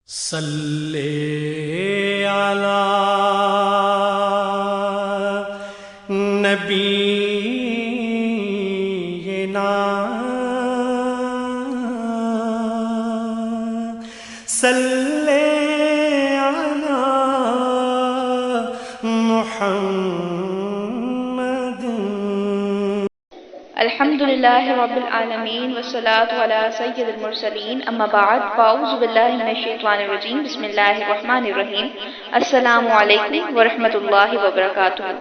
صلی علی نبینا صلی علی محمد۔ الحمد للہ رب العالمین والصلاة علی سید المرسلین، اما بعد فاعوذ باللہ من الشیطان الرجیم، بسم اللہ الرحمن الرحیم۔ السلام علیکم ورحمۃ اللہ وبرکاتہ۔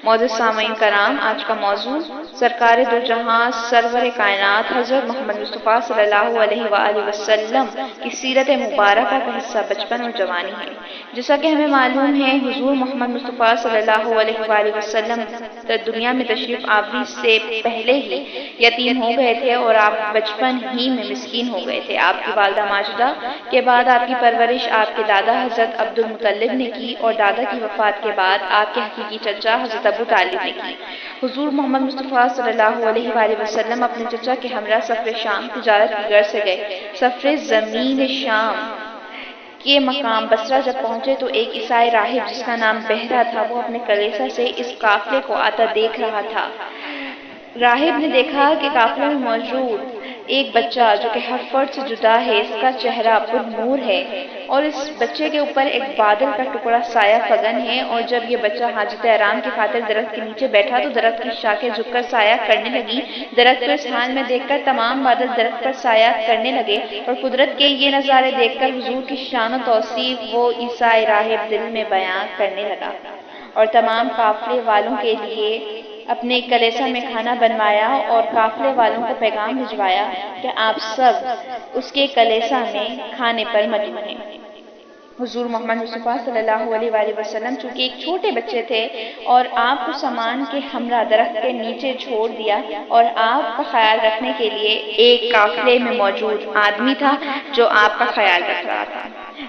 معزز سامعین کرام، آج کا موضوع سرکار دو جہاں سرور کائنات حضرت محمد مصطفیٰ صلی اللہ علیہ وآلہ وسلم کی سیرت مبارکہ کا حصہ بچپن اور جوانی ہے۔ جیسا کہ ہمیں معلوم ہے، حضور محمد مصطفیٰ صلی اللہ علیہ وآلہ وسلم دنیا میں تشریف آوری سے پہلے ہی یتیم ہو گئے تھے اور آپ بچپن ہی میں مسکین ہو گئے تھے۔ آپ کی والدہ ماجدہ کے بعد آپ کی پرورش آپ کے دادا حضرت عبد المطلب نے کی، اور دادا کی وفات کے بعد آپ کے حقیقی چچا حضرت ابو طالب نے کی۔ حضور محمد مصطفیٰ صلی اللہ علیہ وآلہ وسلم اپنے چچا کے ہمراہ سفر شام تجارت کی غرض سے گئے۔ سفر زمین شام کے مقام بصرہ جب پہنچے تو ایک عیسائی راہب جس کا نام بہرا تھا، وہ اپنے کلیسا سے اس قافلے کو آتا دیکھ رہا تھا۔ راہب نے دیکھا کہ قافلے میں موجود ایک بچہ جو کہ ہر فرد سے جدا ہے، اس کا چہرہ پر نور ہے اور اس بچے کے اوپر ایک بادل کا ٹکڑا سایہ فگن ہے، اور جب یہ بچہ حاجت آرام کی خاطر درخت کے نیچے بیٹھا تو درخت کی شاخیں جھک کر سایہ کرنے لگی۔ درخت کو اس حال میں دیکھ کر تمام بادل درخت پر سایہ کرنے لگے، اور قدرت کے یہ نظارے دیکھ کر حضور کی شان و توصیف وہ عیسائی راہب دل میں بیان کرنے لگا، اور تمام قافلے والوں کے لیے اپنے کلیسا میں کھانا بنوایا اور قافلے والوں کو پیغام بھجوایا کہ آپ سب اس کے کلیسا میں کھانے پر مجبور ہیں۔ حضور محمد مصطفیٰ صلی اللہ علیہ وآلہ وسلم چونکہ ایک چھوٹے بچے تھے اور آپ کو سامان کے ہمراہ درخت کے نیچے چھوڑ دیا، اور آپ کا خیال رکھنے کے لیے ایک قافلے میں موجود آدمی تھا جو آپ کا خیال رکھ رہا تھا۔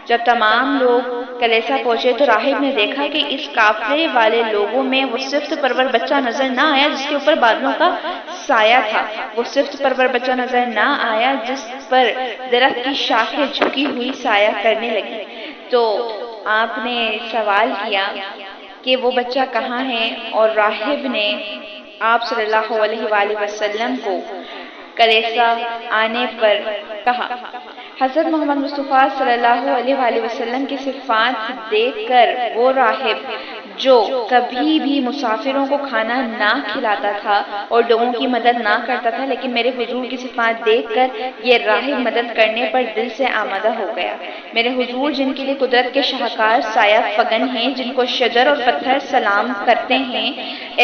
جب تمام لوگ کلیسا پہنچے تو راہب نے دیکھا کہ اس قافلے والے لوگوں میں وہ صفت پرور بچہ نظر نہ آیا جس کے اوپر بادلوں کا سایہ تھا، وہ صفت پرور بچہ نظر نہ آیا جس پر درخت کی شاخیں جھکی ہوئی سایہ کرنے لگی۔ تو آپ نے سوال کیا کہ وہ بچہ کہاں ہے، اور راہب نے آپ صلی اللہ علیہ وآلہ وسلم کو کلیسا آنے پر کہا۔ حضرت محمد مصطفیٰ صلی اللہ علیہ وآلہ وسلم کی صفات دیکھ کر وہ راہب جو کبھی بھی مسافروں کو کھانا نہ کھلاتا تھا اور لوگوں کی مدد نہ کرتا تھا، لیکن میرے حضور کی صفات دیکھ کر یہ راہب مدد کرنے پر دل سے آمادہ ہو گیا۔ میرے حضور جن کے لیے قدرت کے شاہکار سایہ فگن ہیں، جن کو شجر اور پتھر سلام کرتے ہیں،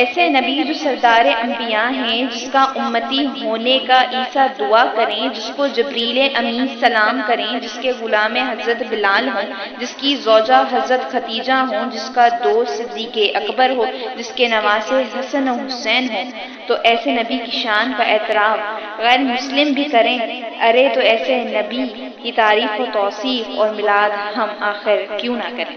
ایسے نبی جو سردار انبیاء ہیں، جس کا امتی ہونے کا عیسیٰ دعا کریں، جس کو جبریل امین سلام کریں، جس کے غلام حضرت بلال ہوں، جس کی زوجہ حضرت خدیجہ ہوں، جس کا دوست صدیق اکبر ہو، جس کے نواسے حسن و حسین ہوں، تو ایسے نبی کی شان کا اعتراف غیر مسلم بھی کریں۔ ارے تو ایسے نبی کی تعریف و توصیف اور میلاد ہم آخر کیوں نہ کریں۔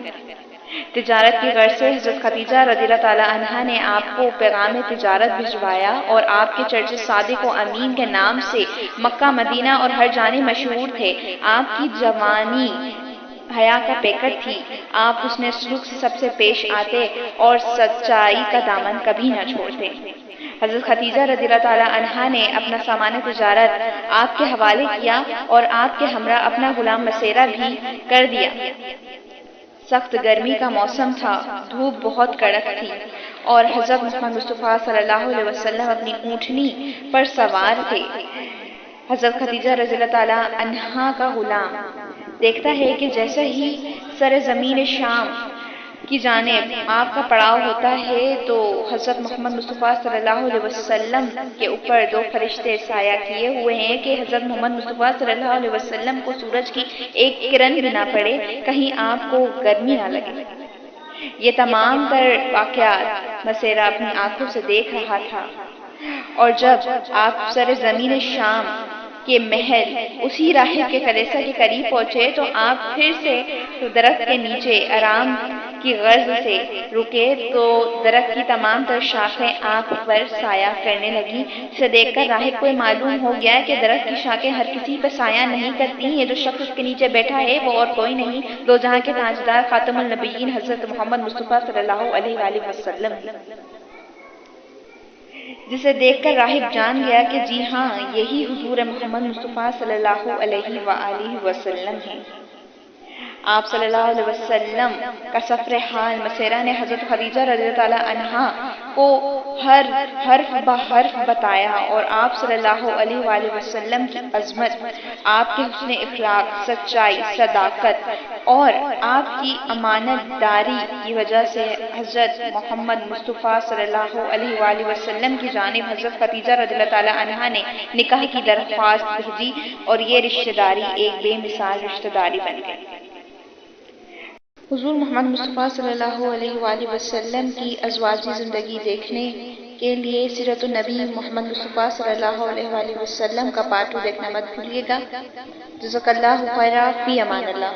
تجارت کی غرض سے حضرت خدیجہ رضی اللہ تعالی عنہا نے آپ کو پیغام تجارت بھجوایا، اور آپ کے چرچے صادق و امین کے نام سے مکہ مدینہ اور ہر جانب مشہور تھے۔ آپ کی جوانی حیا کا پیکر تھی، آپ حسن سلوک سے سب سے پیش آتے اور سچائی کا دامن کبھی نہ چھوڑتے۔ حضرت خدیجہ رضی اللہ تعالی عنہا نے اپنا سامان تجارت آپ کے حوالے کیا اور آپ کے ہمراہ اپنا غلام مسیرہ بھی کر دیا۔ سخت گرمی کا موسم تھا، دھوپ بہت کڑک تھی، اور حضرت محمد مصطفیٰ صلی اللہ علیہ وسلم اپنی اونٹنی پر سوار تھے۔ حضرت خدیجہ رضی اللہ تعالی عنہا کا غلام دیکھتا ہے کہ جیسے ہی سر زمین شام کی جانب آپ کا پڑاؤ ہوتا ہے تو حضرت محمد مصطفیٰ صلی اللہ علیہ وسلم کے اوپر دو فرشتے سایہ کیے ہوئے ہیں کہ حضرت محمد مصطفیٰ صلی اللہ علیہ وسلم کو سورج کی ایک کرن بھی نہ پڑے، کہیں آپ کو گرمی نہ لگے۔ یہ تمام تر واقعات مسیرہ اپنی آنکھوں سے دیکھ رہا تھا، اور جب آپ سر زمین شام کے محل اسی راہب کے کلیسا کے قریب پہنچے تو آپ پھر سے درخت کے نیچے آرام کی غرض سے رکے تو درخت کی تمام تر شاخیں آپ پر سایہ کرنے لگی، جسے دیکھ کر راہب کو معلوم ہو گیا کہ درخت کی شاخیں ہر کسی پر سایہ نہیں کرتی، یہ جو شخص اس کے نیچے بیٹھا ہے وہ اور کوئی نہیں، دو جہاں کے تاجدار خاتم النبیین حضرت محمد مصطفیٰ صلی اللہ علیہ وآلہ وسلم، جسے دیکھ کر راہب جان گیا کہ جی ہاں یہی حضور محمد مصطفیٰ صلی اللہ علیہ وآلہ وسلم ہیں۔ آپ صلی اللہ علیہ وسلم کا سفر حال مسیرہ نے حضرت خدیجہ رضی اللہ تعالیٰ عنہا کو ہر حرف بحرف بتایا، اور آپ صلی اللہ علیہ وآلہ وسلم کی عظمت، آپ کے حسن اخلاق، سچائی، صداقت اور آپ کی امانت داری کی وجہ سے حضرت محمد مصطفیٰ صلی اللہ علیہ وآلہ وسلم کی جانب حضرت خدیجہ رضی اللہ تعالیٰ عنہا نے نکاح کی درخواست بھیجی، اور یہ رشتہ داری ایک بے مثال رشتہ داری بن گئی۔ حضور محمد مصطفیٰ صلی اللہ علیہ وآلہ وسلم کی ازواجی زندگی دیکھنے کے لیے سیرت النبی محمد مصطفیٰ صلی اللہ علیہ وآلہ وسلم کا پارٹ 2 دیکھنا مت بھولیے گا۔ جزاک اللہ خیرا، فی امان اللہ۔